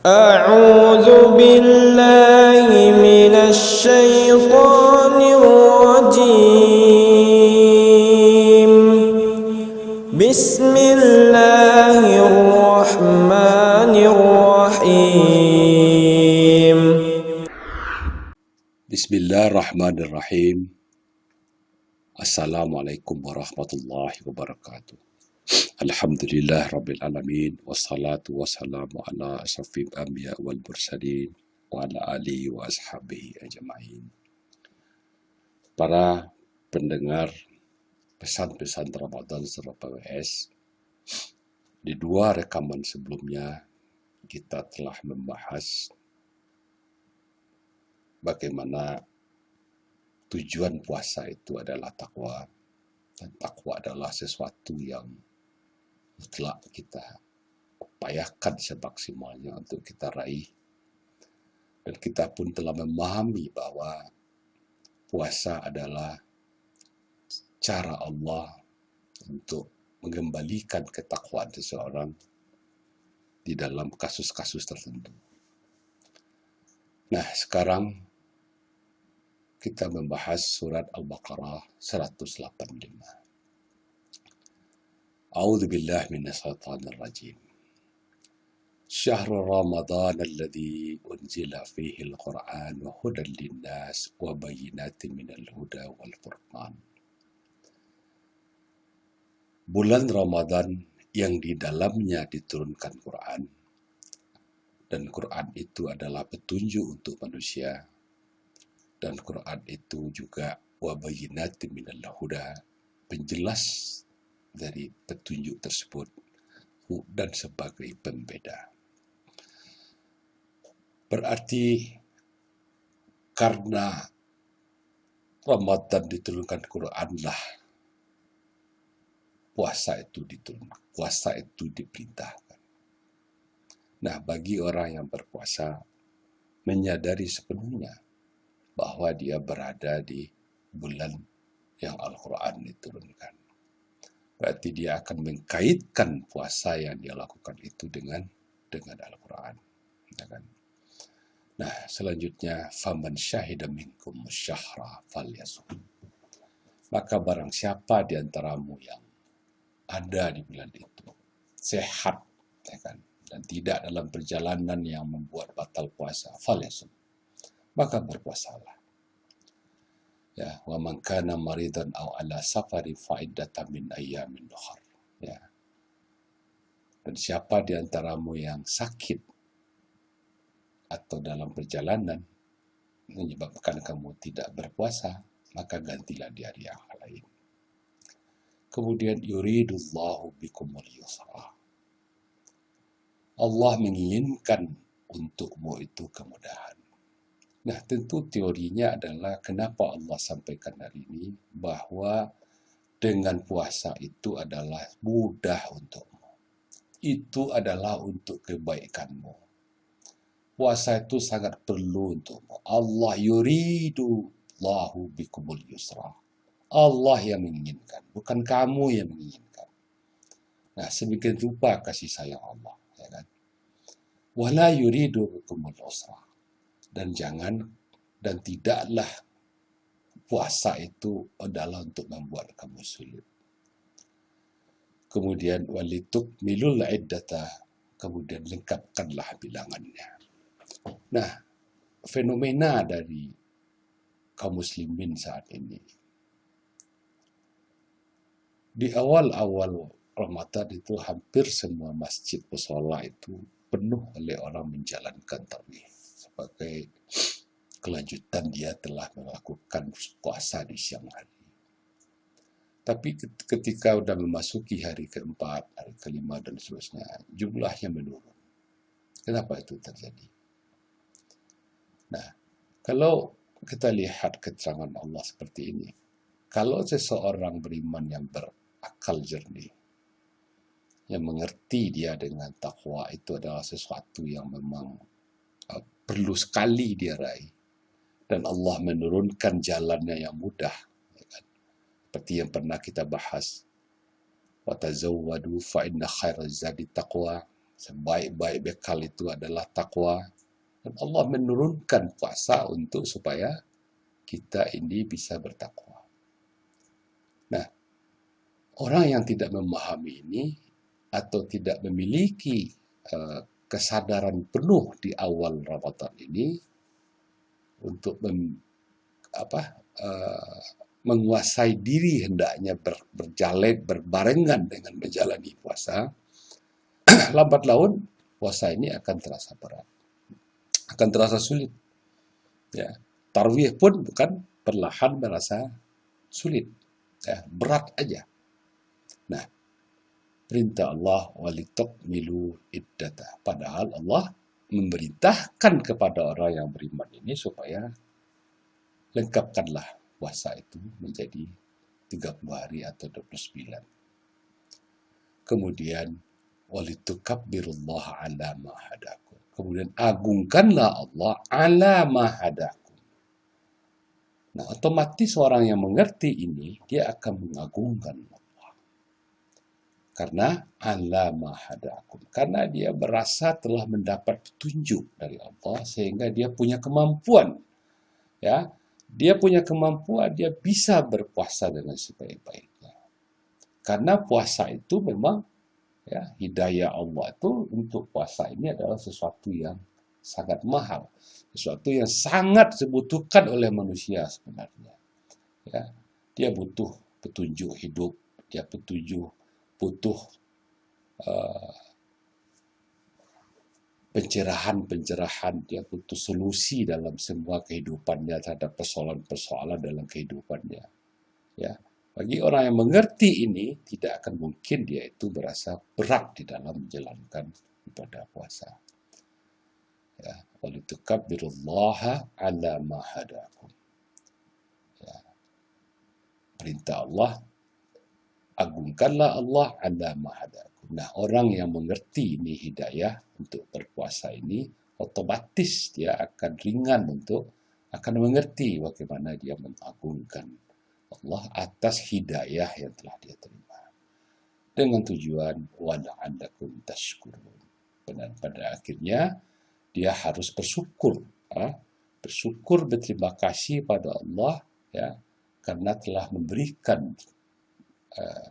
أعوذ بالله من الشيطان الرجيم بسم الله الرحمن الرحيم Bismillahirrahmanirrahim. Assalamualaikum warahmatullahi wabarakatuh. Alhamdulillah rabbil alamin. Wassalatu wassalamu ala asyrafil anbiya wal mursalin wa ala alihi wa ashabihi ajma'in. Para pendengar pesan-pesan Ramadan serta PWS, di dua rekaman sebelumnya kita telah membahas bagaimana tujuan puasa itu adalah takwa, dan takwa adalah sesuatu yang mutlak kita upayakan semaksimalnya untuk kita raih. Dan kita pun telah memahami bahwa puasa adalah cara Allah untuk mengembalikan ketakwaan seseorang di dalam kasus-kasus tertentu. Nah, sekarang kita membahas surat Al-Baqarah 185. A'udzu billahi minasyaitonir rajim. Syahrul Ramadan alladzi unzila fihi al-Qur'an hudan lin-nas wa bayyinatin minal huda wal furqan. Bulan Ramadan yang di dalamnya diturunkan Quran, dan Quran itu adalah petunjuk untuk manusia, dan Quran itu juga wa bayyinatin minal huda, penjelas dari petunjuk tersebut, dan sebagai pembeda. Berarti karena Ramadan diturunkan Quranlah puasa itu diturunkan, puasa itu diperintahkan. Nah, bagi orang yang berpuasa menyadari sepenuhnya bahwa dia berada di bulan yang Al-Quran diturunkan. Berarti dia akan mengkaitkan puasa yang dia lakukan itu dengan Al-Quran. Ya kan? Nah, selanjutnya, faman syahida minkum syahra falyasum. Maka barang siapa di antaramu yang ada di bulan itu sehat, ya kan, dan tidak dalam perjalanan yang membuat batal puasa, falyasum, maka berpuasalah. Ya, wa man kana maridan aw ala safarin fa iddatan min ayyamin ukhra. Ya. Dan siapa di antaramu yang sakit atau dalam perjalanan menyebabkan kamu tidak berpuasa, maka gantilah di hari yang lain. Kemudian yuridullahu bikumul yusra. Allah menginginkan untukmu itu kemudahan. Nah, tentu teorinya adalah kenapa Allah sampaikan hari ini bahwa dengan puasa itu adalah mudah untukmu. Itu adalah untuk kebaikanmu. Puasa itu sangat perlu untukmu. Allah yuridu Allahu bikumul yusra. Allah yang menginginkan, bukan kamu yang menginginkan. Nah, semikian rupa kasih sayang Allah, ya kan? Wala yuridu bikumul usra. Dan tidaklah puasa itu adalah untuk membuat kamu sulit. Kemudian walitukmilul iddata, kemudian lengkapkanlah bilangannya. Nah, fenomena dari kaum muslimin saat ini, di awal-awal Ramadan itu hampir semua masjid mushola itu penuh oleh orang menjalankan tarawih sebagai kelanjutan dia telah melakukan puasa di siang hari. Tapi ketika sudah memasuki hari keempat, hari kelima dan seterusnya, jumlahnya menurun. Kenapa itu terjadi? Nah, kalau kita lihat keterangan Allah seperti ini, kalau seseorang beriman yang berakal jernih, yang mengerti dia dengan takwa itu adalah sesuatu yang memang perlu sekali dia raih, dan Allah menurunkan jalannya yang mudah, ya kan? Seperti yang pernah kita bahas, watazawwadu fa inna khairaz zadi taqwa, sebaik-baik bekal itu adalah takwa. Dan Allah menurunkan puasa untuk supaya kita ini bisa bertakwa. Nah, orang yang tidak memahami ini atau tidak memiliki kesadaran penuh di awal Ramadan ini untuk menguasai diri, hendaknya berjalan berbarengan dengan menjalani puasa, lambat laun puasa ini akan terasa berat, akan terasa sulit. Ya, tarawih pun bukan perlahan merasa sulit, ya, berat aja. Nah, perintah Allah walitukmilu iddata. Padahal Allah memerintahkan kepada orang yang beriman ini supaya lengkapkanlah puasa itu menjadi 30 hari atau 29. Kemudian walitukabbirullaha ala ma hadakum. Kemudian agungkanlah Allah ala ma hadakum. Nah, otomatis orang yang mengerti ini dia akan mengagungkan Allah. Karena ala ma hadakum. Karena dia merasa telah mendapat petunjuk dari Allah sehingga dia punya kemampuan, ya. Dia punya kemampuan, dia bisa berpuasa dengan sebaik-baiknya. Karena puasa itu memang, ya, hidayah Allah itu untuk puasa ini adalah sesuatu yang sangat mahal, sesuatu yang sangat dibutuhkan oleh manusia sebenarnya. Ya, dia butuh petunjuk hidup, dia butuh pencerahan, dia butuh solusi dalam semua kehidupannya terhadap persoalan-persoalan dalam kehidupannya. Ya, bagi orang yang mengerti ini, tidak akan mungkin dia itu berasa berat di dalam menjalankan ibadah puasa. Ya, walitukabbirullaha ala ma hadakum. Ya, perintah Allah, agungkanlah Allah ala ma hadakum. Nah, orang yang mengerti ini hidayah untuk berpuasa ini, otomatis dia akan ringan akan mengerti bagaimana dia mengagungkan Allah atas hidayah yang telah dia terima. Dengan tujuan wala'allakum tashkurun. Dan pada akhirnya dia harus bersyukur, bersyukur, berterima kasih pada Allah, ya, karena telah memberikan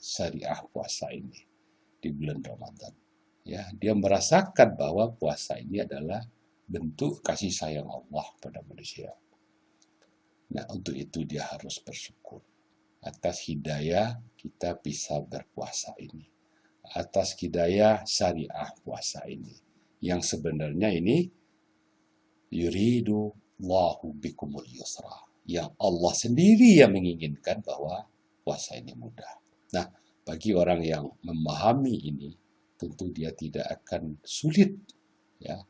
syariah puasa ini di bulan Ramadan. Ya, dia merasakan bahwa puasa ini adalah bentuk kasih sayang Allah pada manusia. Nah, untuk itu dia harus bersyukur atas hidayah kita bisa berpuasa ini, atas hidayah syariah puasa ini, yang sebenarnya ini yuridu Allahu bikumul yusra, yang Allah sendiri yang menginginkan bahwa puasa ini mudah. Nah, bagi orang yang memahami ini, tentu dia tidak akan sulit, ya,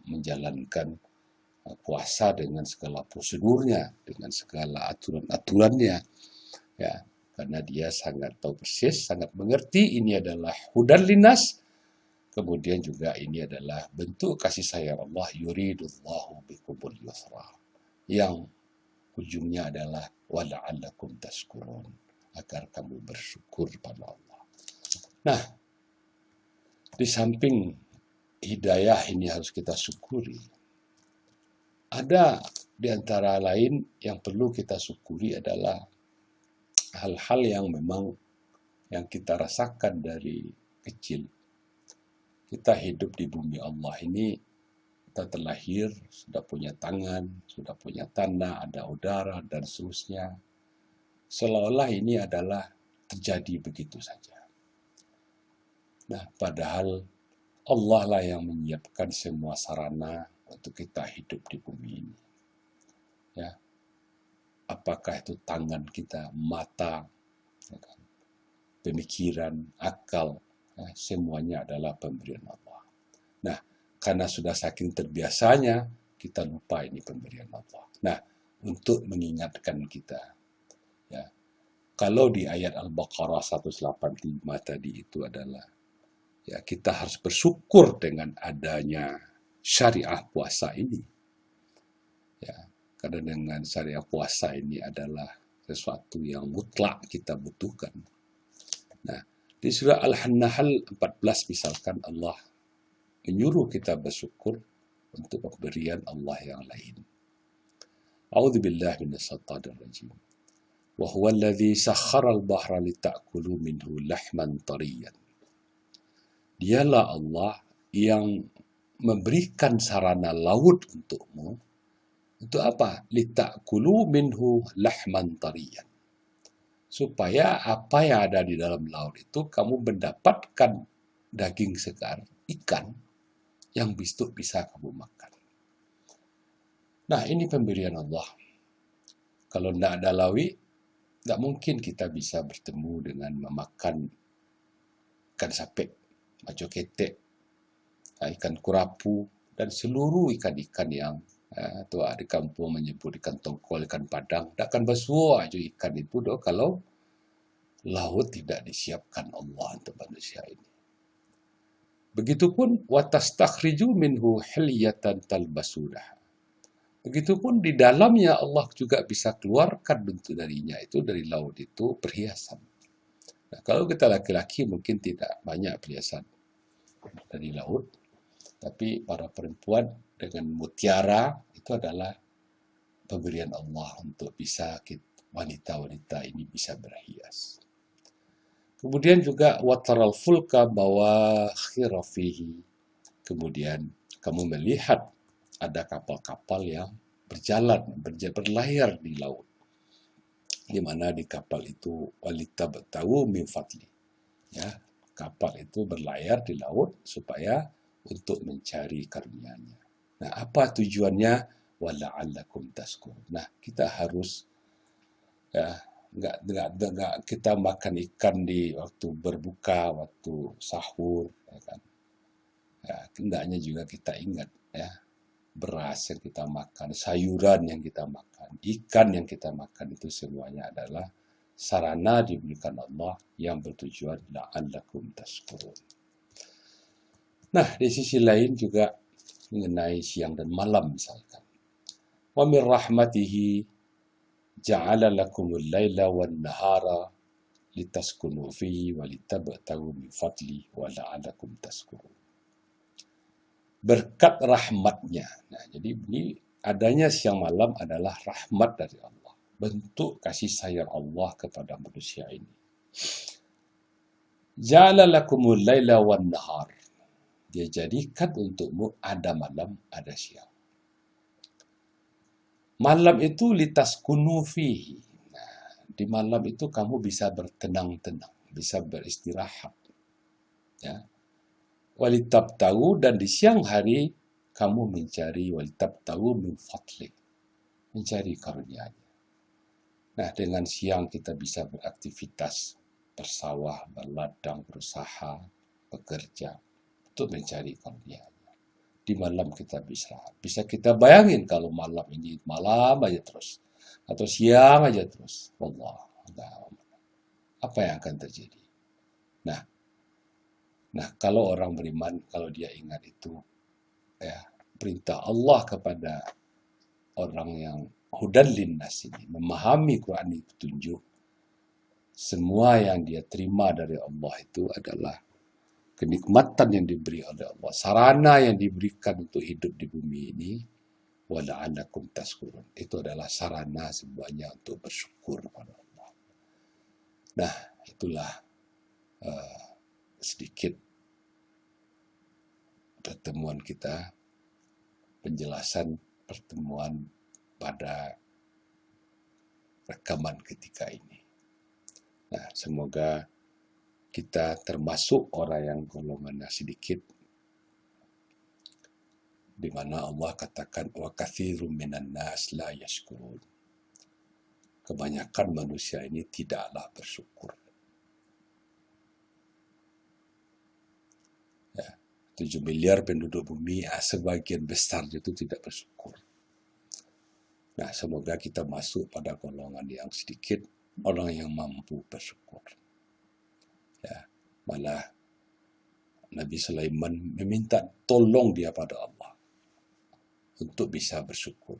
menjalankan puasa dengan segala prosedurnya, dengan segala aturan-aturannya, ya, karena dia sangat tahu persis, sangat mengerti ini adalah hudan linnas, kemudian juga ini adalah bentuk kasih sayang Allah, yuridullahu bikumul yusra, yang ujungnya adalah wala'allakum tashkurun, agar kamu bersyukur pada Allah. Nah, di samping hidayah ini harus kita syukuri, ada di antara lain yang perlu kita syukuri adalah hal-hal yang memang yang kita rasakan dari kecil. Kita hidup di bumi Allah ini, kita terlahir, sudah punya tangan, sudah punya tanah, ada udara, dan seterusnya. Seolah-olah ini adalah terjadi begitu saja. Nah, padahal Allah lah yang menyiapkan semua sarana untuk kita hidup di bumi ini. Ya, apakah itu tangan kita, mata, ya kan, pemikiran, akal, ya, semuanya adalah pemberian Allah. Nah, karena sudah saking terbiasanya, kita lupa ini pemberian Allah. Nah, untuk mengingatkan kita, ya, kalau di ayat Al-Baqarah 185 tadi itu adalah, ya, kita harus bersyukur dengan adanya syariah puasa ini. Ya, karena dengan syariah puasa ini adalah sesuatu yang mutlak kita butuhkan. Nah, di surah Al-Nahl 14 misalkan Allah menyuruh kita bersyukur untuk pemberian Allah yang lain. A'udzubillahi minasyaitonir rajim. Wa huwa alladhi sakhkhara al-bahra lita'kulu minhu lahman tariyan. Dialah Allah yang memberikan sarana laut untukmu. Untuk apa? Lita'kulu minhu lahman tariyan. Supaya apa yang ada di dalam laut itu kamu mendapatkan daging segar, ikan yang bisa kamu makan. Nah, ini pemberian Allah. Kalau tidak ada laut, tidak mungkin kita bisa bertemu dengan memakan ikan sapek, maco ketek, ikan kurapu, dan seluruh ikan-ikan yang tua di kampung menyebut ikan tongkol, ikan padang. Tak akan bersuah aja ikan itu kalau laut tidak disiapkan Allah untuk manusia ini. Begitupun watastakhriju minhu hilyatan talbasunaha. Begitupun di dalamnya Allah juga bisa keluarkan bentuk darinya itu dari laut itu perhiasan. Nah, kalau kita laki-laki mungkin tidak banyak perhiasan dari laut, tapi para perempuan dengan mutiara itu adalah pemberian Allah untuk bisa wanita-wanita ini bisa berhias. Kemudian juga wataral fulka bawakhira fihi. Kemudian kamu melihat ada kapal-kapal yang berlayar di laut. Di mana di kapal itu walita bertahu min fadli. Ya, kapal itu berlayar di laut supaya untuk mencari karunia-Nya. Nah, apa tujuannya? Wala'allakum tashkurun. Nah, kita harus enggak kita makan ikan di waktu berbuka, waktu sahur, ya kan? Ya, hendaknya juga kita ingat ya, beras yang kita makan, sayuran yang kita makan, ikan yang kita makan itu semuanya adalah sarana diberikan Allah yang bertujuan la'allakum tashkurun. Nah, di sisi lain juga mengenai siang dan malam misalkan. Wa min rahmatihi ja'ala lakumul laila wan nahara litaskunu fihi wa litabtaghu min fadli wa la'allakum tashkurun. Berkat rahmatnya. Nah, jadi ini adanya siang malam adalah rahmat dari Allah. Bentuk kasih sayang Allah kepada manusia ini. Ja'ala lakumul laila wan nahar. Dia jadikan untukmu ada malam, ada siang. Malam itu litaskunu fihi. Nah, di malam itu kamu bisa bertenang-tenang, bisa beristirahat. Ya. Walitabtahu, dan di siang hari kamu mencari walitabtahu min fadli, mencari karunia-Nya. Nah, dengan siang kita bisa beraktivitas, bersawah, berladang, berusaha, bekerja untuk mencari karunia-Nya. Di malam kita bisa kita bayangin kalau malam ini malam aja terus atau siang aja terus. Allah, apa yang akan terjadi? Nah, kalau orang beriman, kalau dia ingat itu, ya, perintah Allah kepada orang yang hudan linnas ini, memahami Quran ini petunjuk, semua yang dia terima dari Allah itu adalah kenikmatan yang diberi oleh Allah, sarana yang diberikan untuk hidup di bumi ini, wala'allakum tashkurun. Itu adalah sarana semuanya untuk bersyukur kepada Allah. Nah, itulah sedikit pertemuan kita, penjelasan pertemuan pada rekaman ketika ini. Nah, semoga kita termasuk orang yang golongannya sedikit, di mana Allah katakan wa katsirun minan nas la yashkurun. Kebanyakan manusia ini tidaklah bersyukur. 7 miliar penduduk bumi, sebagian besar itu tidak bersyukur. Nah, semoga kita masuk pada golongan yang sedikit, orang yang mampu bersyukur. Ya, malah Nabi Sulaiman meminta tolong dia pada Allah untuk bisa bersyukur.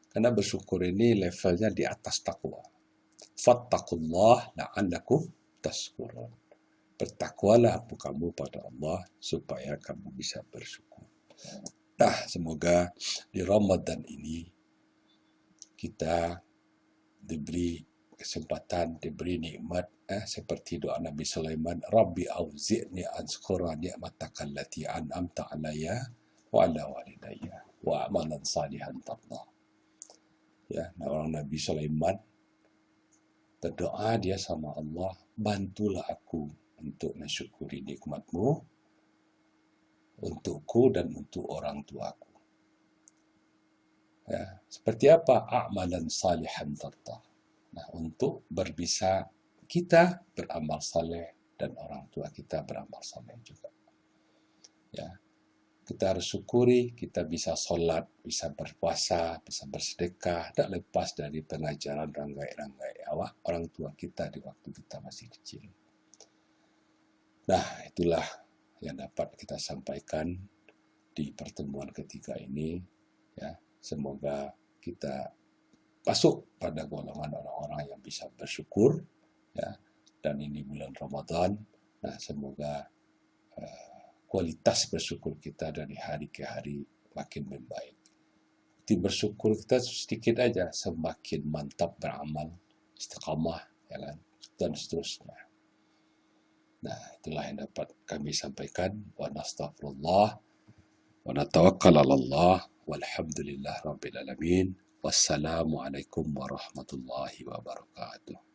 Karena bersyukur ini levelnya di atas takwa. Fattaqullah la'allakum tashkurun. bertakwalah kamu pada Allah supaya kamu bisa bersyukur. Nah, semoga di Ramadan ini kita diberi kesempatan, diberi nikmat seperti doa Nabi Sulaiman, Rabbi auzi'ni an syukura ni'mataka allati an'amta alayya wa ala walidayya wa amalan salihan tardah. Ya, orang Nabi Sulaiman berdoa dia sama Allah, bantulah aku untuk mensyukuri nikmatmu untukku dan untuk orang tuaku. Ya, seperti apa? Amalan salihan tardah. Nah, untuk bisa kita beramal saleh dan orang tua kita beramal saleh juga. Ya, kita harus syukuri kita bisa solat, bisa berpuasa, bisa bersedekah, tak lepas dari pengajaran ranggai-ranggai awak orang tua kita di waktu kita masih kecil. Nah, itulah yang dapat kita sampaikan di pertemuan ketiga ini. Ya, semoga kita masuk pada golongan orang-orang yang bisa bersyukur, ya. Dan ini bulan Ramadan. Nah, semoga kualitas bersyukur kita dari hari ke hari makin membaik. Di bersyukur kita sedikit aja, semakin mantap beramal, istiqamah, ya kan? Dan seterusnya. Nah, itulah yang dapat kami sampaikan. Wa nastaghfirullah wa natawakkal 'ala Allah walhamdulillah rabbil alamin. Wassalamualaikum warahmatullahi wabarakatuh.